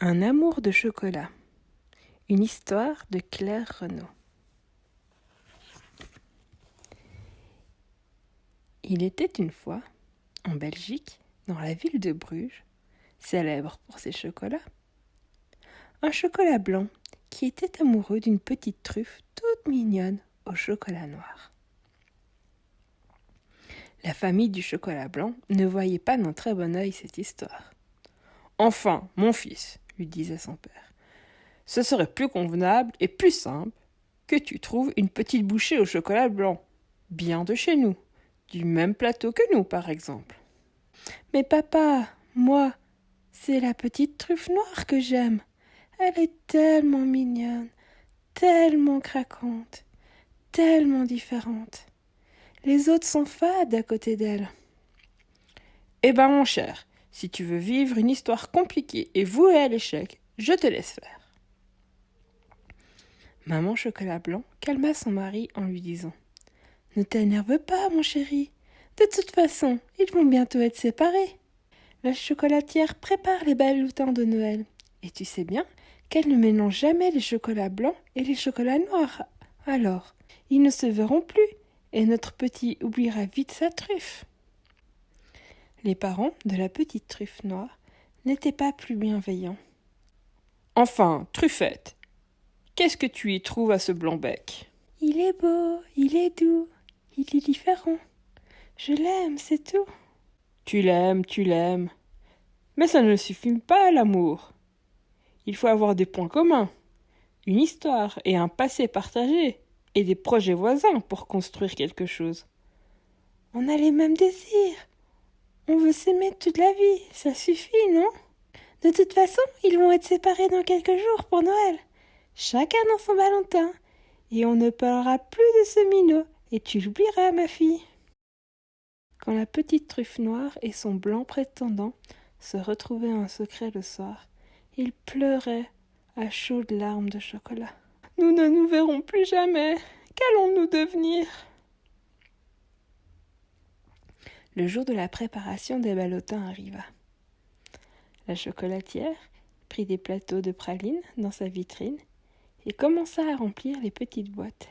Un amour de chocolat. Une histoire de Claire Renaud. Il était une fois, en Belgique, dans la ville de Bruges, célèbre pour ses chocolats, un chocolat blanc qui était amoureux d'une petite truffe toute mignonne au chocolat noir. La famille du chocolat blanc ne voyait pas d'un très bon œil cette histoire. « Enfin, mon fils, lui disait son père, ce serait plus convenable et plus simple que tu trouves une petite bouchée au chocolat blanc, bien de chez nous, du même plateau que nous par exemple. Mais papa, moi, c'est la petite truffe noire que j'aime. Elle est tellement mignonne, tellement craquante, tellement différente. Les autres sont fades à côté d'elle. Eh ben mon cher, si tu veux vivre une histoire compliquée et vouée à l'échec, je te laisse faire. Maman Chocolat Blanc calma son mari en lui disant « Ne t'énerve pas, mon chéri. De toute façon, ils vont bientôt être séparés. La chocolatière prépare les ballotins de Noël. Et tu sais bien qu'elle ne mélange jamais les chocolats blancs et les chocolats noirs. Alors, ils ne se verront plus et notre petit oubliera vite sa truffe. » Les parents de la petite truffe noire n'étaient pas plus bienveillants. « Enfin, Truffette, qu'est-ce que tu y trouves à ce blanc-bec ? » « Il est beau, il est doux, il est différent. Je l'aime, c'est tout. »« Tu l'aimes. Mais ça ne suffit pas, l'amour. Il faut avoir des points communs, une histoire et un passé partagé, et des projets voisins pour construire quelque chose. On a les mêmes désirs. On veut s'aimer toute la vie, ça suffit, non ? De toute façon, ils vont être séparés dans quelques jours pour Noël. Chacun dans son ballontin. Et on ne parlera plus de ce minot, et tu l'oublieras, ma fille. » Quand la petite truffe noire et son blanc prétendant se retrouvaient en secret le soir, ils pleuraient à chaudes larmes de chocolat. « Nous ne nous verrons plus jamais. Qu'allons-nous devenir ?» Le jour de la préparation des ballotins arriva. La chocolatière prit des plateaux de pralines dans sa vitrine et commença à remplir les petites boîtes.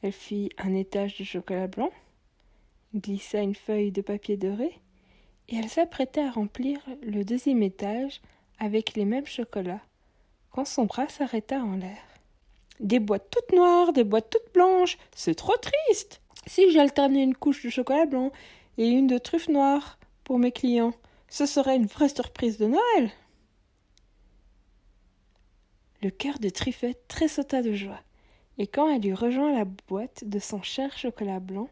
Elle fit un étage de chocolat blanc, glissa une feuille de papier doré et elle s'apprêtait à remplir le deuxième étage avec les mêmes chocolats quand son bras s'arrêta en l'air. « Des boîtes toutes noires, des boîtes toutes blanches, c'est trop triste. Si j'alternais une couche de chocolat blanc et une de truffe noire pour mes clients, ce serait une vraie surprise de Noël. » Le cœur de Truffette tressauta de joie, et quand elle eut rejoint la boîte de son cher chocolat blanc,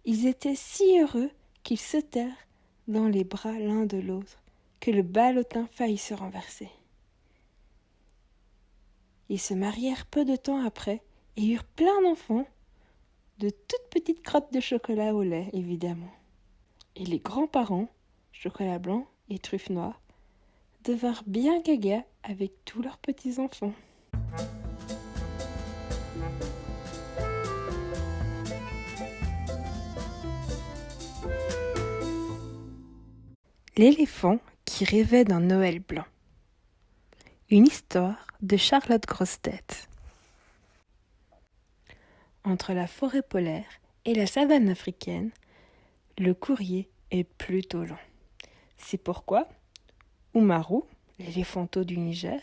ils étaient si heureux qu'ils sautèrent dans les bras l'un de l'autre, que le ballotin faillit se renverser. Ils se marièrent peu de temps après et eurent plein d'enfants, de toutes petites crottes de chocolat au lait, évidemment. Et les grands-parents, chocolat blanc et truffe noire, devinrent bien gaga avec tous leurs petits-enfants. L'éléphant qui rêvait d'un Noël blanc. Une histoire de Charlotte Grossetête. Entre la forêt polaire et la savane africaine, le courrier est plutôt lent. C'est pourquoi Umaru, l'éléphanteau du Niger,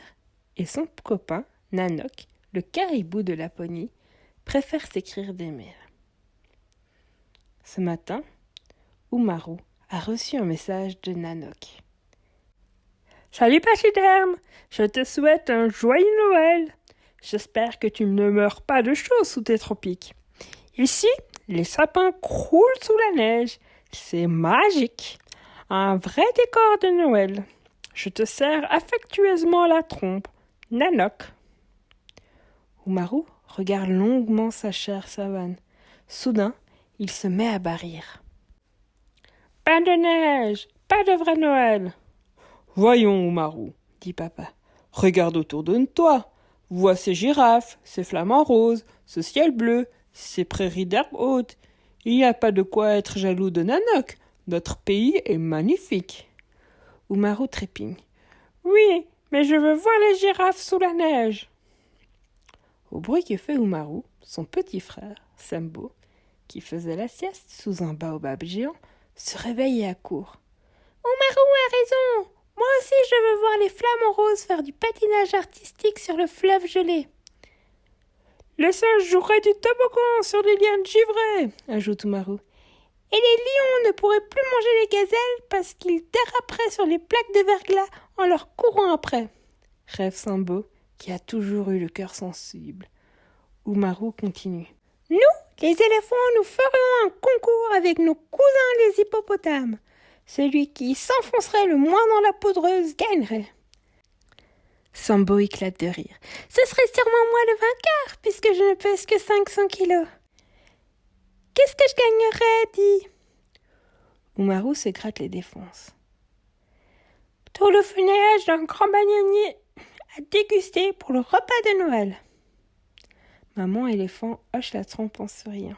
et son copain Nanok, le caribou de Laponie, préfèrent s'écrire des mails. Ce matin, Umaru a reçu un message de Nanok. « Salut pachyderme, je te souhaite un joyeux Noël. J'espère que tu ne meurs pas de chaud sous tes tropiques. Ici, les sapins croulent sous la neige. C'est magique. Un vrai décor de Noël. Je te serre affectueusement la trompe. Nanok. » Umaru regarde longuement sa chère savane. Soudain, il se met à barrir. « Pas de neige, pas de vrai Noël. »« Voyons, Umaru, dit papa, regarde autour de toi. Vois ces girafes, ces flamants roses, ce ciel bleu, ces prairies d'herbes hautes. Il n'y a pas de quoi être jaloux de Nanok. Notre pays est magnifique. » Umaru trépigne. « Oui, Mais je veux voir les girafes sous la neige. Au bruit que fait Umaru, son petit frère, Sambo, qui faisait la sieste sous un baobab géant, se réveille et accourt. Umaru a raison. Moi aussi je veux voir les flamants roses faire du patinage artistique sur le fleuve gelé. Les singes joueraient du toboggan sur les lianes givrées, ajoute Umaru. Et les lions ne pourraient plus manger les gazelles parce qu'ils déraperaient sur les plaques de verglas en leur courant après. Rêve Sambo, qui a toujours eu le cœur sensible. Umaru continue. Nous, les éléphants, nous ferions un concours avec nos cousins les hippopotames. Celui qui s'enfoncerait le moins dans la poudreuse gagnerait. Sambo éclate de rire. Ce serait sûrement moi le vainqueur, puisque je ne pèse que 500 kilos. Qu'est-ce que je gagnerais, dit Umaru se gratte les défenses. Tout le feuillage d'un grand bananier à déguster pour le repas de Noël. Maman éléphant hoche la trompe en souriant.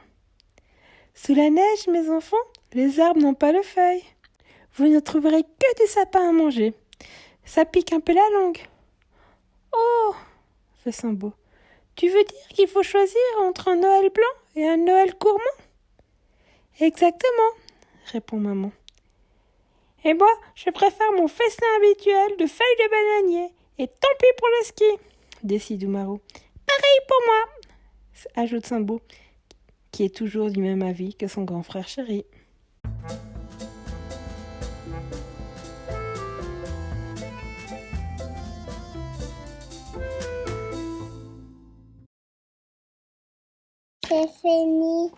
Sous la neige, mes enfants, les arbres n'ont pas de feuilles. Vous ne trouverez que du sapin à manger. Ça pique un peu la langue. Oh, fait Sambo. Tu veux dire qu'il faut choisir entre un Noël blanc et un Noël gourmand? Exactement, répond maman. Et moi, je préfère mon festin habituel de feuilles de bananier. Et tant pis pour le ski, décide Umaru. Pareil pour moi, ajoute Sambo, qui est toujours du même avis que son grand frère chéri. C'est fini.